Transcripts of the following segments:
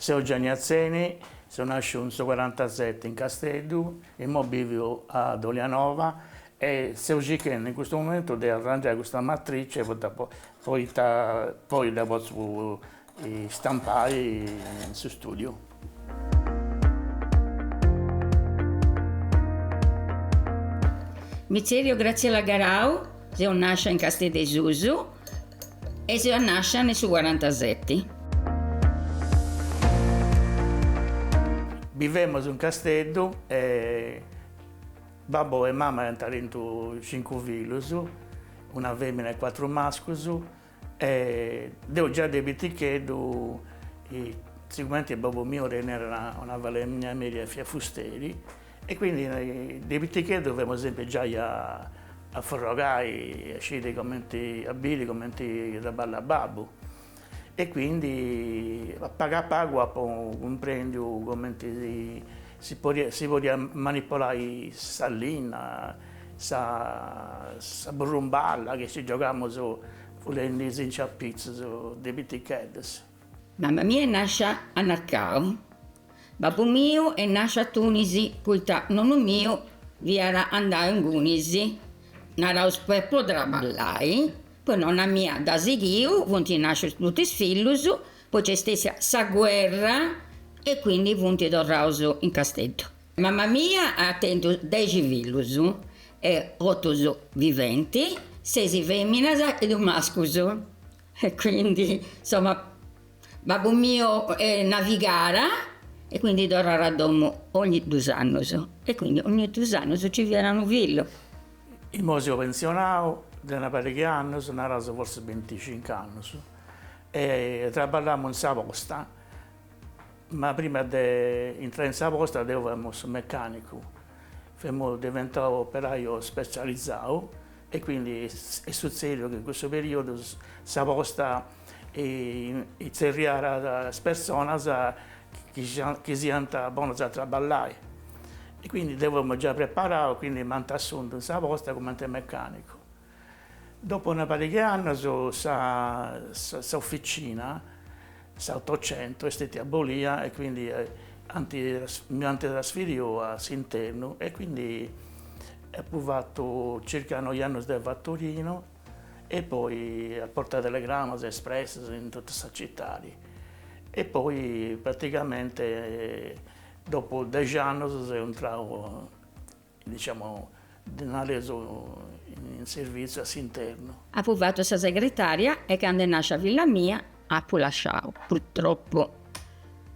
Sono Gianni Azzeni, sono nasciuto nel 1947 in Castello e ora vivo a Dolianova e sto cercando in questo momento di arrangiare questa matrice poi la posso stampare in suo studio. Mi chiamo Graziella Garau, sono nata in Castel de Suso e sono nata nel 1947. Vivemmo in Castello e babbo e mamma erano talento 5 figli, una femmina e 4 maschi, e devo già debitichedo, sicuramente babbo mio era una valemia media fia fusteri, e quindi debitichedo dovevamo sempre già a forrogare, a scegliere commenti abili, commenti da balla babbo. E quindi a pago comprendo come si può manipolare la linea, la brumballa che si giocava volendo inciampizzi dei bitichetti. Mamma mia è nata a Narcao, babbo mio è nato a Tunisi, poi nonno mio era andato in Tunisi, era per poter ballare. Poi nonna mia da Sighio, punti nascono tutti i figli, poi c'è stata la guerra e quindi punti tornato in Castello. Mamma mia ha tenuto 10 figli e 8 viventi, 6 femmine e 2 maschi. E quindi insomma babbo mio navigava e quindi tornava a domo ogni 2 anni e quindi ogni 2 anni ci viene un figlio. Il museo pensionato da una parecchia anni, sono nato forse 25 anni, e lavoravamo in Savosta, ma prima di entrare in Savosta dovevamo essere meccanico, siamo diventato operaio specializzato e quindi è successo che in questo periodo Savosta inserriera le persone che si hanno buone a lavorare. E quindi dovevamo già preparare, quindi mi hanno assunto in Savosta come meccanico. Dopo una parecchia anni, questa officina, questa 800, è stata abolita e quindi mi hanno trasferito a Sinterno e quindi ho provato circa 9 anni a Torino e poi a Porta Telegrama, Espresso, in tutte queste città. E poi praticamente dopo 10 anni sono entrato, diciamo, in servizio a Sinterno. Ha provato questa segretaria e quando è nata a Villa Mia ha poi lasciato. Purtroppo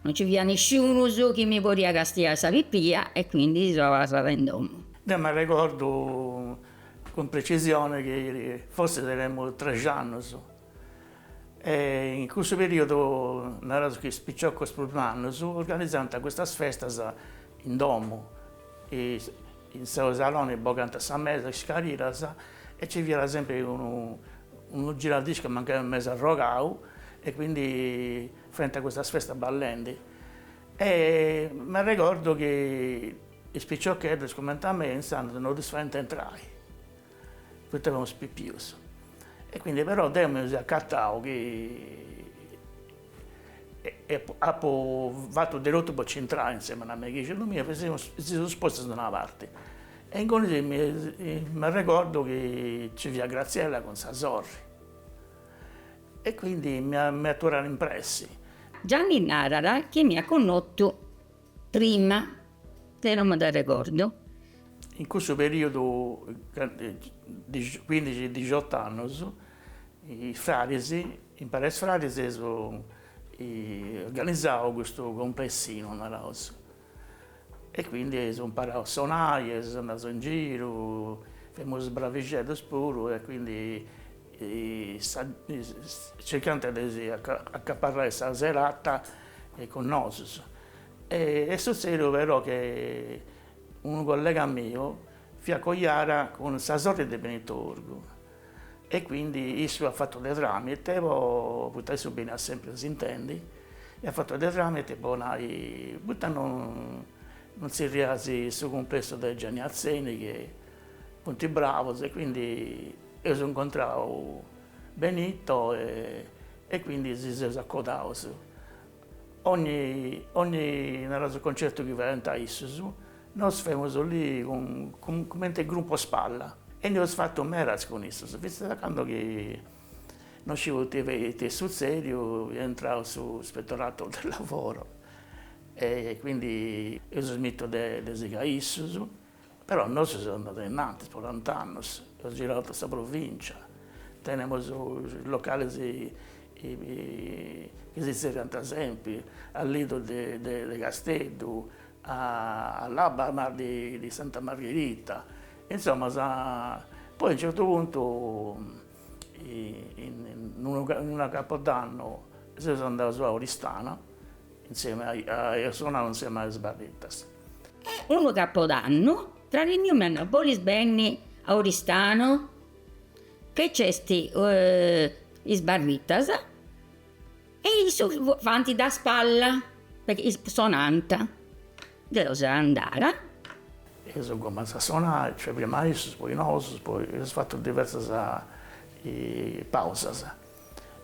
non ci viene nessuno che mi poteva castigare questa pipia e quindi sono stata in domo. Mi ricordo con precisione che forse saremmo 3 anni. E in questo periodo, nella che spicciocco spruzzando, organizzando questa festa in domo. E in questo salone, bocante a mesa, scarira, e ci era sempre un giradisco che mancava in mezzo a Rogau, e quindi frente a questa festa ballenti. E mi ricordo che i spicciocchetti, come a me, non disfrente entrare, perché avevamo spippiuso. E quindi però abbiamo accattato che ha fatto dello per entrare insieme a me, che dice, si sono spostati da una parte. E in quello mi ricordo che ci via Graziella con Sasorri. E quindi mi ha tornato impressi. Gianni Narara che mi ha conosciuto prima, se non me lo ricordo. In questo periodo, 15-18 anni, i frarisi, in Pares Frarisi, organizzavo questo complessino nella cosa. E quindi sono imparato a suonare, sono andato in giro, abbiamo sbravigello pure e quindi cercando di accaparrare questa serata con noi. E è successo però che un collega mio fiaccoiara con questa sorta di Benettorgo e quindi io ha fatto le tramite, poi adesso bene sempre si intendi, e ha fatto le tramite, poi non si riasi sul complesso del Gianni Azzeni che punti bravo e quindi io sono incontrato Benito e quindi si sono accodato ogni nel concerto che diventa issu, noi famo lì come il gruppo spalla. E ne ho fatto meraz con issu, visto da quando che non ci avete sul serio, entravo su ispettorato del lavoro. E quindi io sono smitto di issu, però noi siamo andati in Nantes per 40 anni, ho girato questa provincia, teniamo locali che esistono ad esempio, al Lido di Castello, all'Abba di Santa Margherita, insomma, poi a un certo punto, in una capodanno, sono andato su a Oristana, insieme suonavo insieme alle Sbarrittas. Uno capodanno, tra le mie mi hanno Boris Benni a Oristano, che c'è i Sbarrittas, e io sono avanti da spalla, perché sono anta, devo andare. Io sono cominciato a suonare, cioè prima io, poi noi, poi ho fatto diverse pause.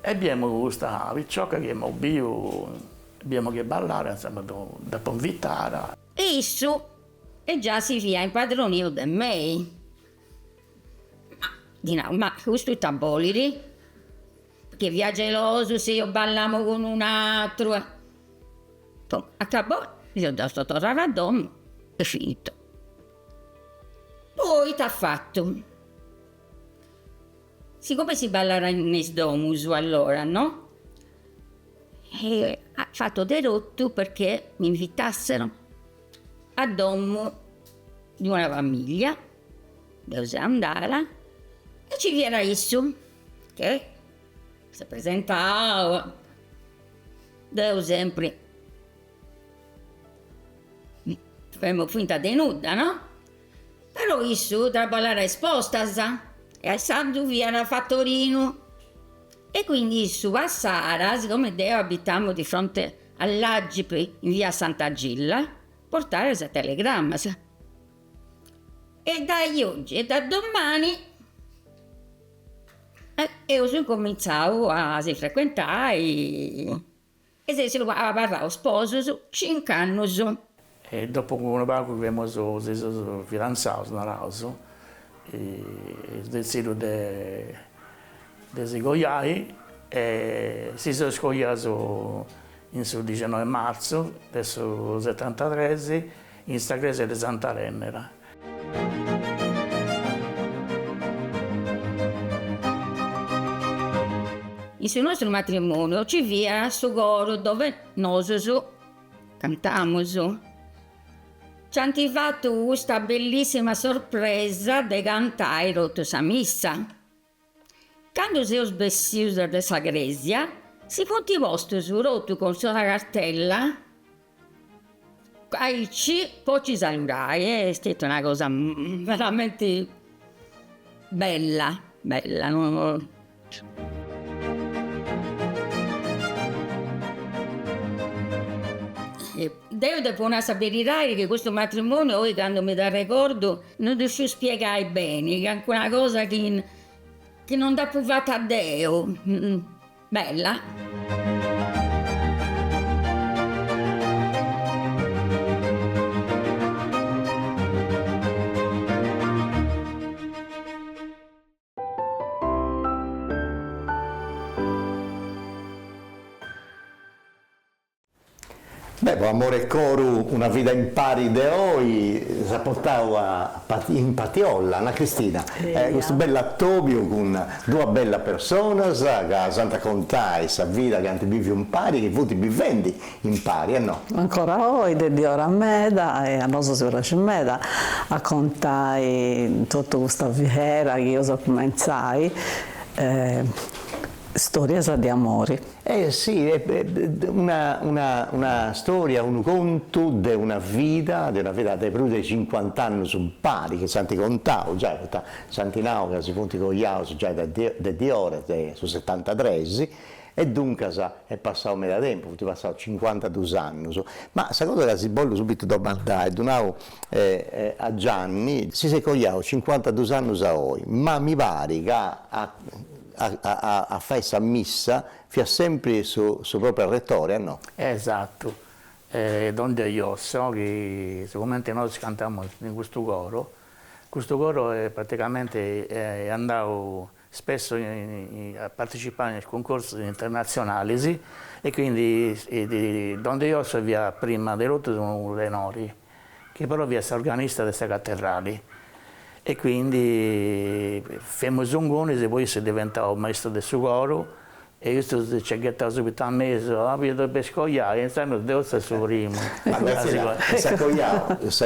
E abbiamo questa picciocca che abbiamo che ballare, insomma, da invitare. E isso, e già si via impadronito di me. Ma questo è taboliri, che via geloso se io ballavo con un altro. Acabò, io ho dato tornare a domo, è finito. Poi t'ha fatto. Siccome si ballerà in Esdomus allora, no? E ha fatto dei rotto perché mi invitassero a domo di una famiglia, dove andare, e ci viene isso, che si presentava, devo sempre, facciamo finta di nuda, no? Però isso da ballare esposta, e al santo viene a Fattorino. E quindi su a Sara, siccome noi abitiamo di fronte all'Agipe in via Santa Gilla, portare il telegramma. E da oggi e da domani io sono cominciato a si frequentare e si parlavo sposo 5 anni. E dopo un po' che abbiamo fidanzati, e deciso di scogliare e si sono scogliati in 19 marzo, adesso 73, in sta chiesa di Santa Rennera. In sul nostro matrimonio ci via sto coro dove noi cantiamo. Ci hanno fatto questa bellissima sorpresa di cantare rotto sa missa. Quando si è sbessiuto da questa gresia, si ponti posto su rotto con sua cartella, poi ci salutai, è stata una cosa veramente bella. No? Devo poi sapere che questo matrimonio, poi quando mi dà ricordo, non riesco a spiegare bene, che è una cosa che non dà provata a Dio. Bella. Beh, amore coro, una vita in pari de oi, si portava in Patiolla, Anna Cristina, questo bell'attobio con due belle persone, che Santa Contai, sa vita che anche vivi in pari, che vuoti vivendi in pari, no? Ancora oggi, di ora a Meda, e a noi si piace in Meda, a contare tutta questa vita che io so cominciai, storie di amore. Sì, è una storia, un conto di una vita di più di 50 anni su pari, che Santi contavo, già, Santinao che si punti con gli ausi già di ore, su 73, e dunque è passato metà tempo, è passato 52 anni. Ma questa cosa che si voglio subito domandare, donavo a Gianni, si è cogliato 52 anni a oggi, ma mi pare che a fare questa missa, fia sempre su proprio rettore, no? Esatto, Don Deiosso, che sicuramente noi cantiamo in questo coro è praticamente andavo spesso a partecipare nei concorsi internazionali, sì, e quindi Don Deiosso via prima di tutto sono Lenori, che però via organista di queste cattedrali. E quindi femmmo zongoni e poi si diventava maestro del suo coro e io ci ho gettato subito a mezzo, vedo per scogliare, insieme devo stare su primo. Ma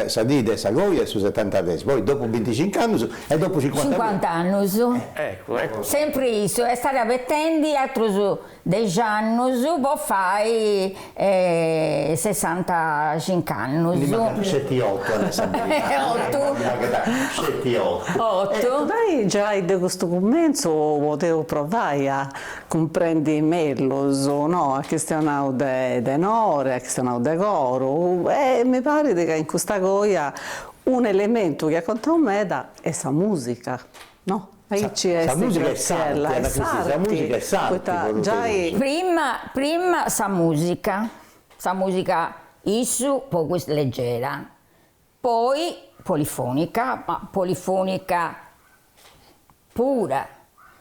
sa dite, sa goia su 70 anni, poi dopo 25 anni e dopo 50 anni. Ecco. Sempre isso, è stato avvettendo altri 10 anni, poi fai 65 anni. Ma 7-8 8. Dai, già in questo commento potevo provare a comprendere meglio, no? A questione di onore, a questione di coro. E mi pare che in questa goia un elemento che conta un meda è la musica, no? La musica è sarti, Prima sa musica isso poco leggera, poi polifonica, ma polifonica pura.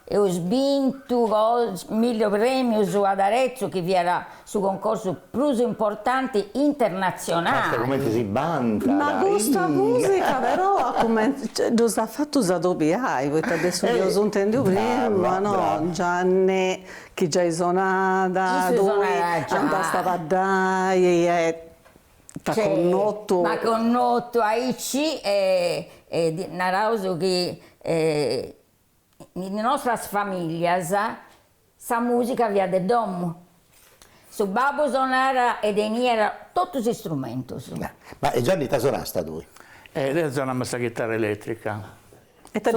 E ho vinto 1000 premi ad Arezzo che vi era su concorso più importanti internazionali. Come si banta? Ma questa musica però come lo sta fatto da doppiare, perché adesso io sono intendo prima, no? Gianni che già è suonata, andava stava dai e ma connotto aici e narauso che in nostre famiglie sa musica via del domo. Su babbo suonava e era tutti gli strumenti. Ma Gianni ti suonasta tu? Io suonavo la chitarra elettrica. E te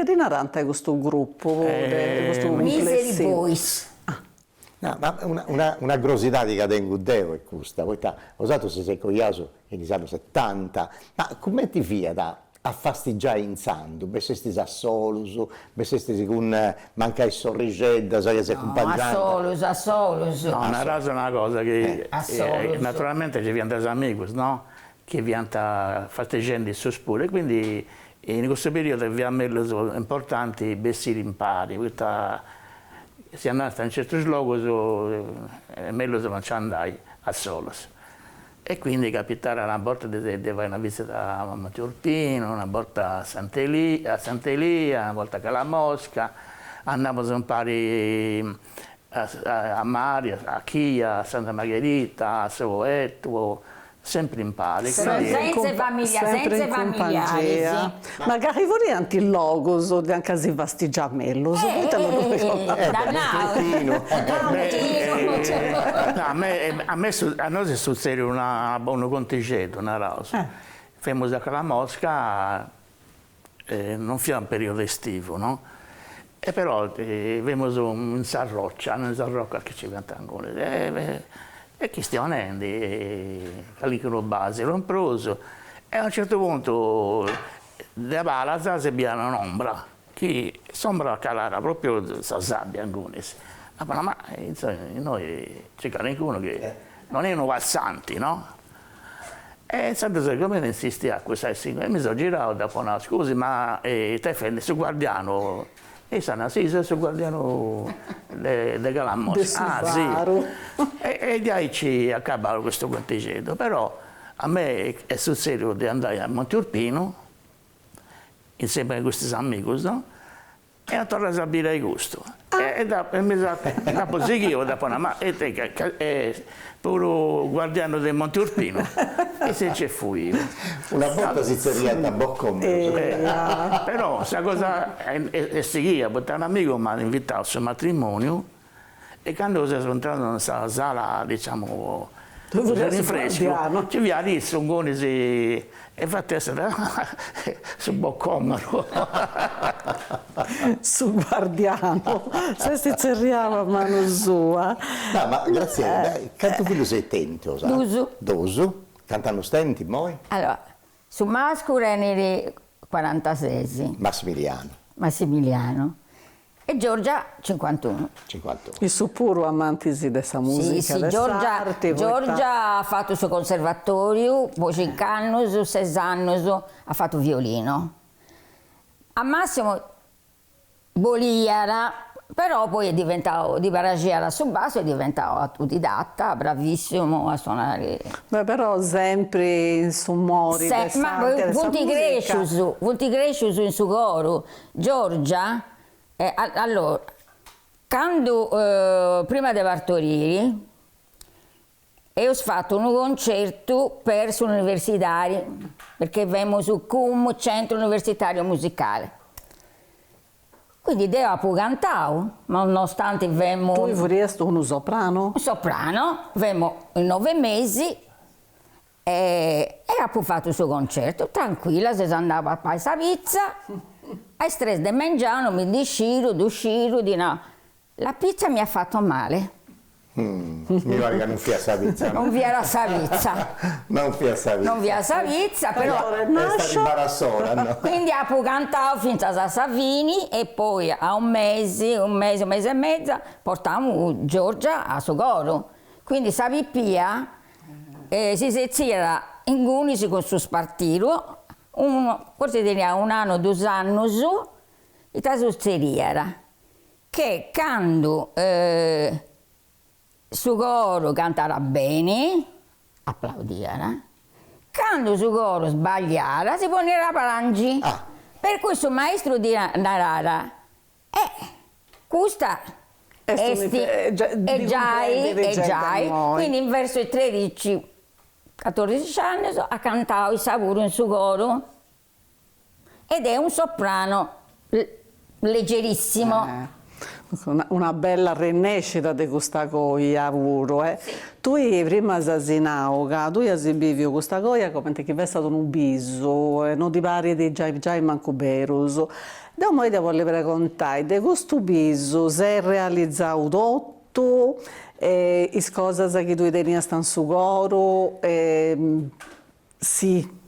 di narrante questo gruppo? Questo Misery Boys. No, ma una curiosità di Cadengudeo è questa, poi usato se sei cogliato negli anni 70, ma come ti fia a fastigiare in santo, besesti a solus, besesti con manca il sorrigedda, sai che sei accompagnante. A solus. No, una ragione è una cosa che naturalmente ci viene da amigos, no? Che viene fasteggiando il suo spure, quindi in questo periodo abbiamo importanti bessili impari, se andate in certi luoghi è meglio se non ci andai a solos. E quindi capitare una volta di fare una visita a Monte Urpino, una volta a Sant'Elia, una volta a Mosca, andiamo un pari a Mari, a Chia, a Santa Margherita, a Soeto, sempre in pari. Senza familiari. Magari vorrei anche il logo, anche se vastigiamello. A noi è successo un buon conteggio, una rosa. Femmo a Mosca, non fu un periodo estivo, no? E però avevamo in Sarroccia che ci cantavano. E chi stiamo andando, lì con la base, l'ho preso. E a un certo punto, da Palazza si abbiamo un'ombra, che sembra calare proprio la sabbia. Ma insomma, noi c'è qualcuno che non è un passanti, no? E sempre come insisti a questa e mi sono girato dopo una scusa, ma te fai su guardiano. E sono assiso sul guardiano di Calamos. Sì. E di ahí ci acabava questo conteggio. Però a me è successo di andare a Monte Urpino insieme a questi amici, no? E a tornare a sapere il gusto. E dopo seguivo, pure guardiano del Monte Urpino e se ci fui io. Una volta si servì a Boccom. Però questa cosa è seguita, perché un amico mi ha invitato al suo matrimonio e quando sono entrato in questa sala, diciamo, di rinfresco, ci vi ha visto un gone e fate essere su Boccom. Su guardiano, se si cerriava a mano sua. No, ma grazie, canto quello sei tento, sai? Dosu. Cantano stenti, moi? Allora, su Mascura era 46. Massimiliano. e Giorgia 51. 51. E su pure amanti di questa musica, Sì, Giorgia ha fatto il suo conservatorio, poi 5 anni, 6 anni ha fatto violino. A Massimo Boliara, però poi è diventato di Baragiera su basso, è diventato autodidatta, bravissimo a suonare. Beh, però sempre in sumori, Ma Vulti Grecius in Sugoro, Giorgia, allora, quando prima di partorire, ho fatto un concerto per gli universitari, perché vengo su CUM, Centro Universitario Musicale. Quindi devo cantare, ma nonostante vengo... Tu vorresti un soprano? Un soprano, vengo in 9 mesi e ho fatto il suo concerto, tranquilla, se andava a fare la pizza, ai stress di mangiare, mi disciro, di no. La pizza mi ha fatto male. Mi pare che non fia sta pizza. Non vi era sta pizza. Non fia sta pizza. Non vi era sta pizza, però... È stata imbarazzata, no? Quindi ho cantato finché a Savini e poi a un mese e mezzo portammo Giorgia a Sogoro. Quindi sa pipia si sentiva in Gunisi con suo spartito, forse tenia 1 anno, 2 anni su, e ta succedeva che quando Sugoro cantava bene, applaudiva. Quando Sugoro sbagliava, si poneva a piangere. Per questo maestro di Narara, questa è già, quindi in verso i 13-14 anni ha cantato il Savuro in Sugoro ed è un soprano leggerissimo. Una bella rinascita di questa cosa, auguro. Sì. Tu prima sei nauca, tu hai visto questa cosa come che è stato un biso, non ti pare di già manco beruso. Da noi ti voglio raccontare, di questo biso si è realizzato tutto, le cose che tu tenivi stanno su coro, sì.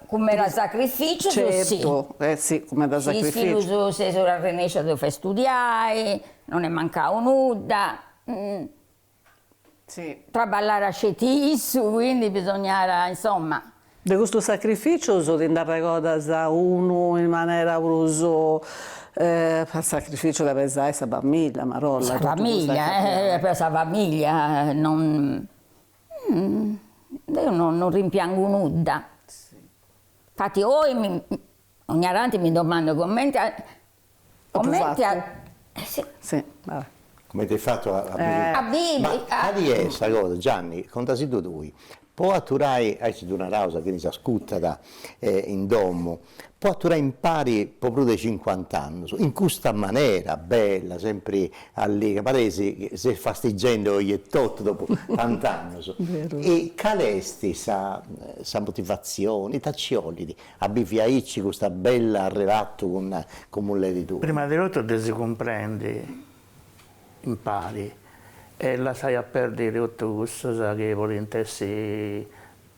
Come da sacrificio, certo, sì, come da sacrificio. Sì, se la Renescia dove studiare, non è mancato nulla. Sì. Traballare a scetisso, quindi bisognava, insomma. Di questo sacrificio sono andare a uno in maniera uso per sacrificio da pesare questa famiglia, Marolla. La famiglia, per questa famiglia, io non rimpiango nulla. Infatti ogni volta mi domando commenti sì. Sì, vabbè. Come ti hai fatto a vivere? A Bibi. Ma di questa cosa, Gianni, contasi tu, può atturai, hai una causa che si ascolta in domo, può atturai in pari proprio dei 50 anni, in questa maniera bella, sempre allega, paresi, se fastigiando gli tot dopo 80 anni. E calesti sa motivazione, tacciolidi, a biviaici questa bella relato con un ledito. Prima di tutto si comprende, impari, e la sai a perdere tutto questo che volentesse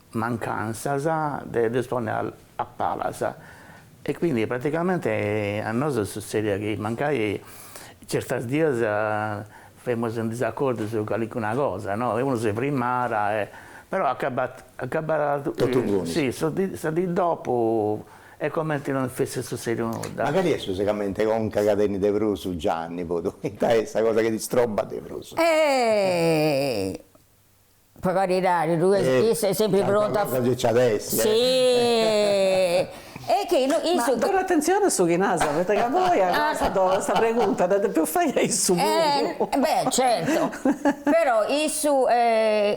mancanza di dispone a palasa. E quindi praticamente a noi succede che magari certe dias abbiamo un disaccordo su qualcuna cosa, no? E uno si primara, però acaba tutto sì, di dopo è come se non fosse successo nulla. Magari è sicuramente con cagateni di bruso, Gianni, è questa cosa che ti strobba di bruso. Per carità, lui sei sempre pronto a fare. Adesso. Sì. E che però attenzione su Chinasa, perché voi questa pregunta date più fare il suo beh, certo. Però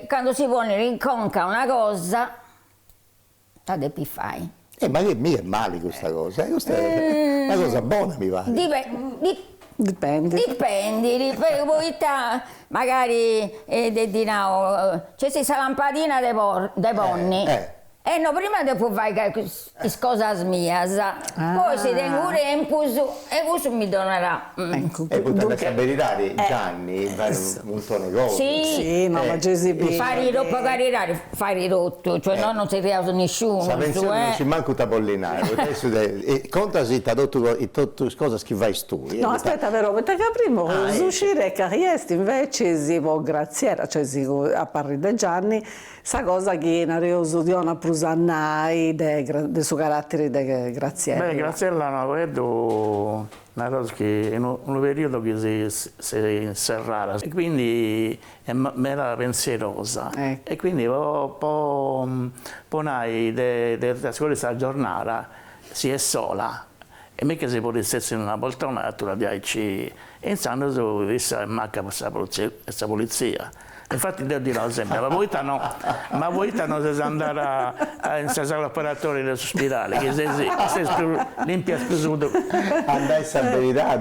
quando si vuole rinconca una cosa, date più fai. Ma che mica è male questa cosa, questa è una cosa buona, mi pare. Dipende. Poi magari c'è questa lampadina dei bonni. no, prima dopo fai cose mie, poi si tengo tempus e questo mi donerà. Ecco, E potete sapere Gianni, fare un montone di cose. sì, no, ma Gesù fare rotto, cioè no, non si riesce nessuno. La pensione non ci manca un tapollinare. Conta se ti ha detto tutte cose che vai tu. no, aspetta, però, perché prima uscire che riesce invece si può graziare, cioè a parri di Gianni, sa cosa che è reso di una prusannai del suo carattere di graziella. Beh, Graziella è una cosa che in un periodo che si serrava e quindi era pensierosa e quindi poi della scuola giornata si è sola e mica si può restare in una poltrona e tu la dici e intanto si vista in macchina questa polizia. Infatti devo dire sempre, ma voi non si andare in sala operatoria del sospirale, che sei limpia scusuto. Andai a verità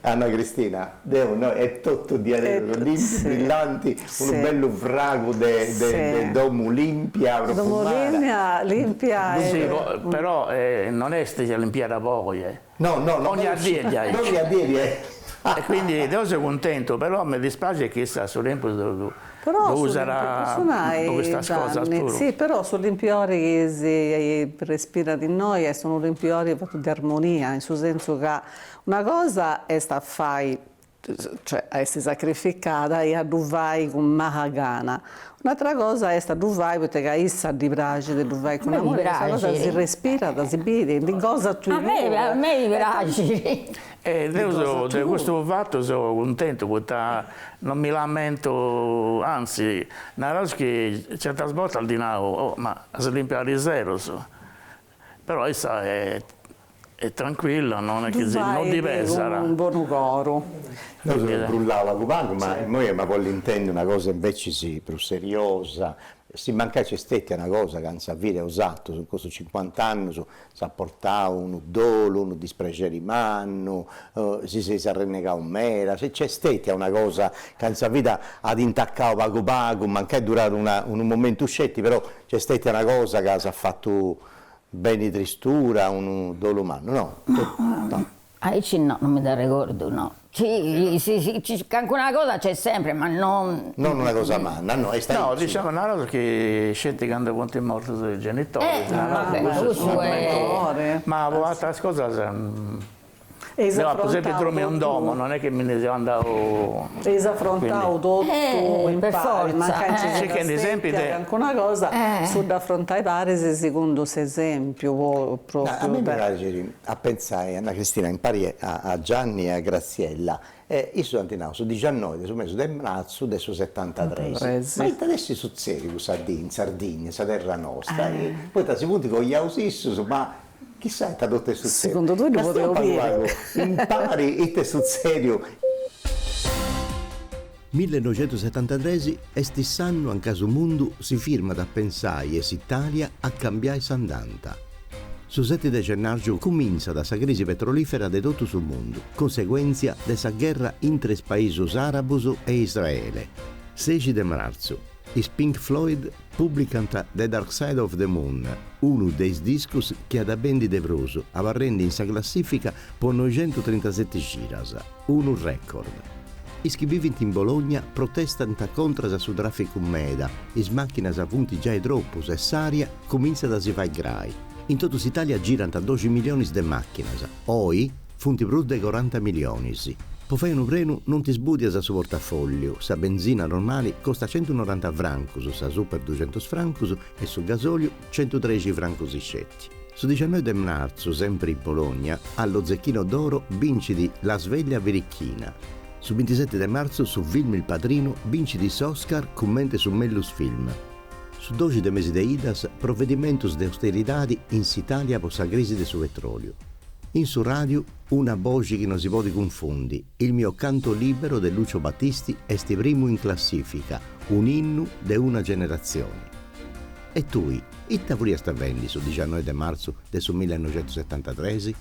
Anna Cristina, è tutto di limpi, brillanti, un bello frago di domo limpia, profumata. Limpia. Sì, però non è stata limpiata poi. No, ogni a dire. E quindi io sono contento, però mi dispiace che sta sul tempo userà questa cosa. Sì, però sono limpiori che si respira di noi e sono limpiori di armonia, in senso che una cosa è sta fai, cioè essere sacrificata e a duvai con mahagana. Un'altra cosa è sta duvai perché issa di bracile, duvai con amore, questa cosa si respira, si vede, di cosa tu a me di bracile. Io di questo fatto sono contento, non mi lamento, anzi, una cosa che certe volte al di là, ma si limpia di zero, però essa è tranquilla, non è che non deve essere. Un buon coro. Noi sono brullava con banco, ma noi voglio intendere una cosa invece più seriosa. Si mancasse stette una cosa che non si avvide usato su questo 50 anni, si ha portato un dolo, un dispregio di mano, si rinnegato un mera, se c'è stetta una cosa che non si avvide ad intaccare pago, manca è durato un momento uscetti, però c'è stetta una cosa che si ha fatto bene tristura, un dolo umano, no. No, non mi da ricordo, no. Sì, anche una cosa c'è sempre, ma non... Non una cosa manna, no, no, diciamo una cosa che scetti quando conti morto dei genitori. Ma altre cose... per esempio trovi un domo, non è che me ne sia andato... Esaffrontato tutto in per pari, forza. Sì, che ad esempio... Anche una cosa, su da affrontare i pari, secondo esempio, proprio... A me piace a pensare, Anna Cristina, impari a Gianni e a Graziella. Io sono antenato su 19, su mese del marzo del 73. Ma adesso succede in Sardegna, sa terra nostra. Poi si punti con gli ausissus, ma... Chissà che ti è successo. Secondo te lo potevo dire? Impari e te successo. 1973 esti sanno anche a mondo si firma da pensare Italia a cambiare s'andanta. Su 7 gennaio comincia da sa crisi petrolifera di tutto sul mondo, conseguenza della guerra in tre paesi arabos e Israele. 6 marzo. I Pink Floyd pubblicano The Dark Side of the Moon, uno dei discos che ha da ben di devroso, avvarrendo in sa classifica per 937 giras, un record. I che vivono in Bologna protestano contro la sua traffico meda, le macchine a punti già troppo e saria comincia da si fare grai. In tutta Italia girano 12 milioni di macchine, oggi funti più di 40 milioni. Per fare un treno non ti sbudi a suo portafoglio, sa benzina normale costa 190 francos, sa super 200 francos e sul gasolio 113 francos e scetti. Su 19 marzo, sempre in Bologna, allo Zecchino d'Oro vinci di La Sveglia Verichina. Su 27 marzo, su Film Il Padrino, vinci di Oscar commenti su Mellus Film. Su 12 mesi di IDAS, provvedimentos de austeridade in Italia per la crisi del suo petrolio. In su radio, una voce che non si può confondi, il mio canto libero di Lucio Battisti è sti primo in classifica, un inno di una generazione. E tu, itta pure sta vendi su 19 marzo del 1973?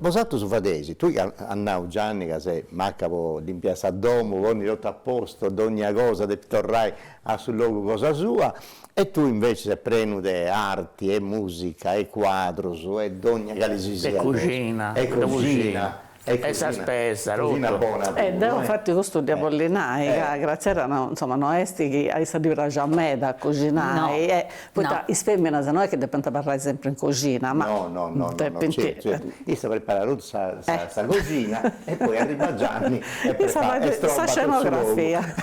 Vosatto su fadesi, tu annau Gianni che sei maccapo di Piazza Domo, ogni rotto a posto, ogni cosa te torrai a sul luogo cosa sua, e tu invece sei prenude arti e musica e quadro e ogni calisi E cucina. e cucina. E sa spesa, cucina buona. devo farti questo di Apollinai, che grazie a insomma, non è che hai saputo già me da cucinare, poi i femmine non è che devono parlare sempre in cucina, ma no, io sto preparando questa cucina e poi arriva Gianni e prepara sa scenografia.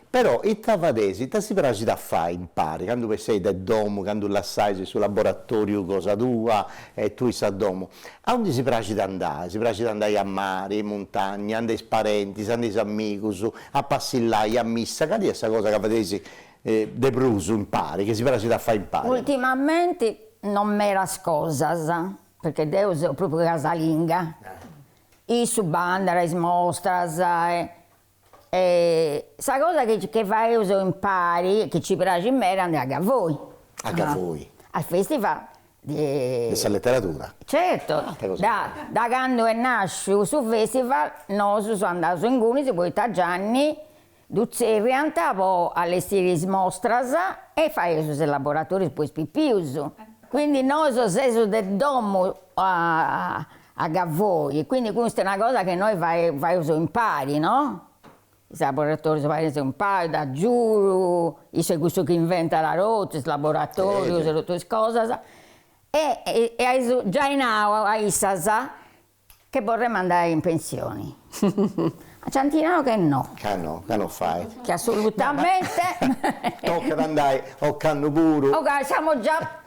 Però i tavadesi ti si piace da fare, impari, quando sei da domo, quando la sai sul laboratorio cosa tua e tu sei a domo, a dove si piace di andare? Si piace di andare a mare, in montagna, andare ai parenti, andare ai amici, a passillare, a missa, che è questa cosa che vedesi de Bruso impari, che si piace da fare impari? Ultimamente non me la cosas, perché devo proprio casalinga, i su bandera, i mostras, sa cosa che fai io impari, che ci piace in me, è andare a voi. A voi? Al festival di questa letteratura? Certo, da quando è nasciuto sul festival, noi siamo andati in Gunisi, poi da Gianni, in realtà poi allestire le mostras e fare i laboratori poi spipius. Quindi noi siamo del domo a voi, quindi questa è una cosa che noi fai impari, no? I laboratori sono un paio da giù, c'è questo che inventa la rota, il laboratorio, tutte queste cose. E già in aula, a Issasa, che vorremmo andare in pensione. A Ciantinano che no. Che non fai. Che assolutamente. Tocca ad andare a Cannuburu. Siamo già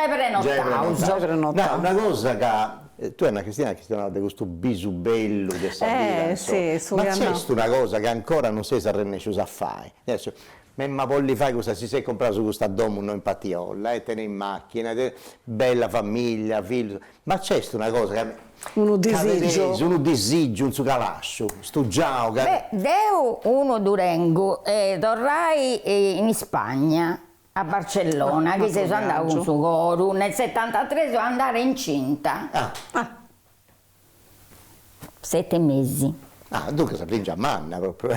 prenotati. No, una cosa che... Tu hai una cristiana di questo bisubello di Sabina, sì, ma c'è una cosa che ancora non si è riuscito a fare. Adesso, ma voglio fare cosa si è comprato su questa domo in Patiolla, e tenere in macchina, bella famiglia, figlio, ma c'è una cosa che... Uno disagio, un su calascio, sto giao. Deu uno Durango, torrai in Spagna. A Barcellona, che sei andato con suo coro, nel 73 sono andata incinta. 7 mesi. Dunque sei già manna proprio.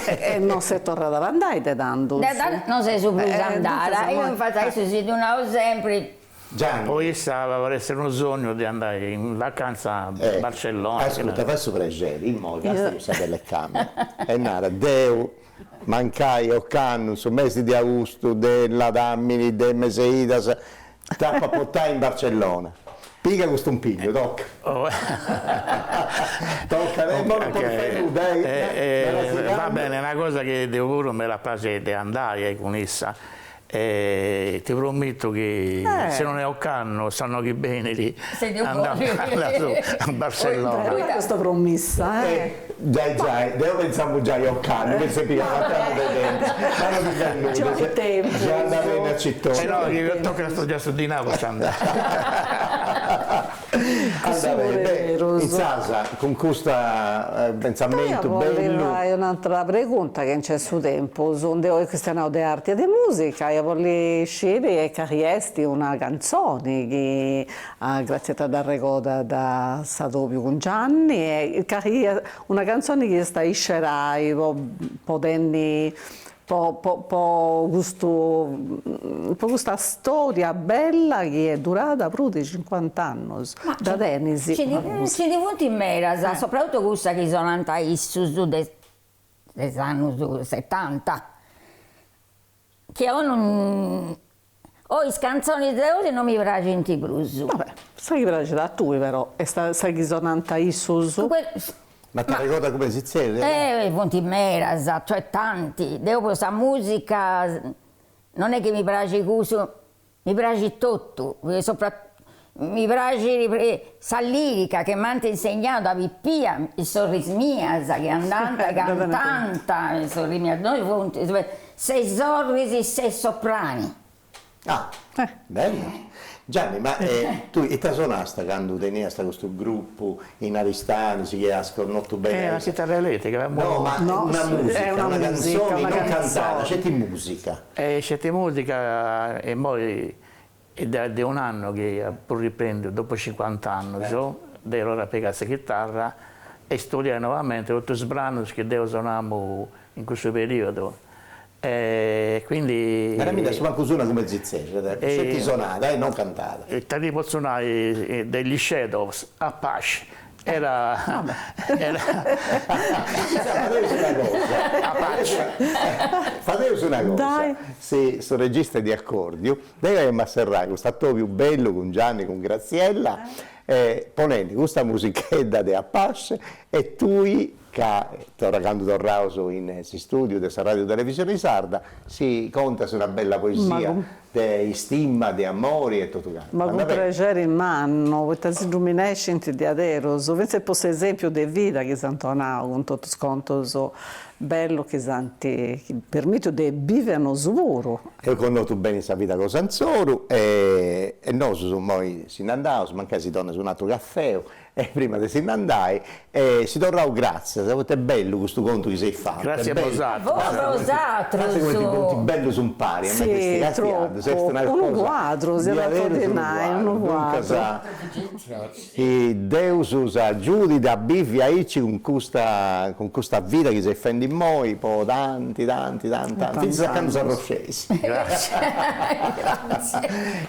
E non sei tornata ad andare tanto. Non sei subito andata, io infatti adesso si tornavo sempre. Gianni. Poi per essere un sogno di andare in vacanza a Barcellona. Ascolta, fai su pregere, il modo che sta delle camere. E nada, Deu. Mancai o canno su mesi di agosto della Dammini, del Meseidas, tappa portare in Barcellona. Piga questo un piglio, tocca. Tocca, va bene, è una cosa che devo pure me la piace andare con essa. Ti prometto che se non è Occanno sanno che bene di andare a Barcellona. Questa promessa, Già, devo pensare già a Occanno, che se pigliamo il tempo. Già andare bene a città. No, che tocca sto già su di Napoli andare. In Sasa, con questo pensamento bello. Hai un'altra pregunta che non c'è su tempo, questa è una di arte e di musica, io voglio scegliere e cariesti una canzone che grazie a Darregoda da Sadopio con Gianni, e una canzone che sta iscerai, potendo questa storia bella che è durata più di 50 anni da Denisi. Ci divuti in mera, soprattutto questa che sono andata su degli anni 70, che le canzoni di oggi non mi piacciono di più. Vabbè, sai che piace da tu però, e sai che sono andata su. Ma ti ricorda come si dice? Punti mera, cioè tanti. Devo questa musica, non è che mi piace questo, mi piace tutto. Mi piace la lirica che mi hanno insegnato a Vippia, il sorriso mia, che è andata cantanta, il sorriso mia. Noi 6 sorrisi, 6 soprani. Bello. Gianni, ma tu e te suonasta quando tenivi questo gruppo in Aristano, si chiama molto bene? La chitarra elettrica. No, ma una musica, una canzone non cantata, c'è di musica. C'è di musica e poi E da un anno che pur riprendo, dopo 50 anni, devo ora per la chitarra e studiare nuovamente tutti i brani che devo suonare in questo periodo. Quindi... Veramente, se manco suona come Zizzè, senti suonare, non cantare. Ti posso suonare degli Shadows, Apache. Era fatevi una cosa, Dai. se sono regista di accordio, devi masserrare questo atto più bello con Gianni, con Graziella, ponendo questa musichetta di Apache e tu che sto raccontando torrauso in si studio della radio televisione sarda, si conta su una bella poesia di stima, di amori e tutto quanto. Ma con piacere in mano, questa si luminescenti di aderos, questo è un esempio di vita che Santonao, con tutto sconto bello che santi permette di vivere uno svoro. Io conosco bene questa vita con Sanzoru e noi siamo andati, mancai si torna su un altro caffè e prima di se ne andai si torna grazie, è bello questo conto che sei fatto. Grazie a Rosatro. Grazie come ti conti bello su un pari, a me questi casti un quadro, si era un quadro. E Deus usa giudica bivia ici con questa vita che si fende in noi, poi tanti, fino a quando sono scesi. Grazie.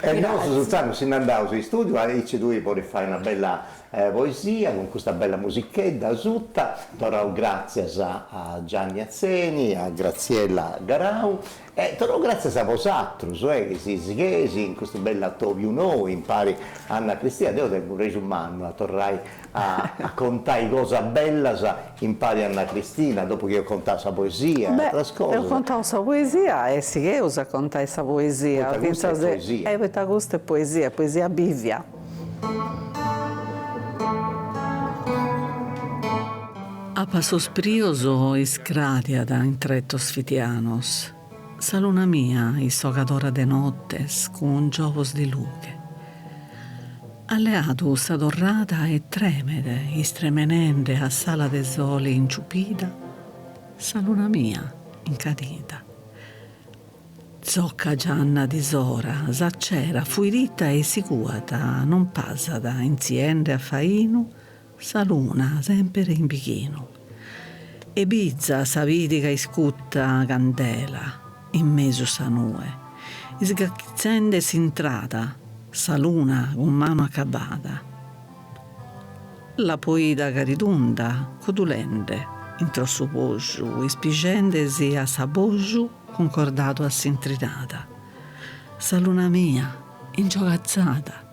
E noi soltanto se ne andavo sui studi, e tu puoi fare una bella poesia con questa bella musichetta tutta, torno grazie a Gianni Azzeni, a Graziella Garau e torno grazie a vosotros che si chiesi in questo bel atto più noi impari Anna Cristina, devo tenere un resumano a tornare a contare cosa bella impari Anna Cristina dopo che ho contato questa poesia. Ho contato questa poesia e si che usa contare questa poesia. Questa è poesia, poesia bivia. A pasos prioso iscratiada in trettos fitianos, saluna mia isogadora de nottes con giovos di luce. Alleatus adorrata e tremede, istremenende a sala de soli inciupida, saluna mia incadita. Zocca Gianna di Sora, saccera, fuirita e sicurata, non passata insiende a fainu, saluna sempre in bichino. E bizza sa vidica iscutta candela in mezzo sanue, isgacchizende s'intrata, saluna con mano accabata. La poida caridunda, codulende, intro su poggiu, ispicendesi a saboggiu, concordato a s'intrinata. Saluna mia, ingiocazzata,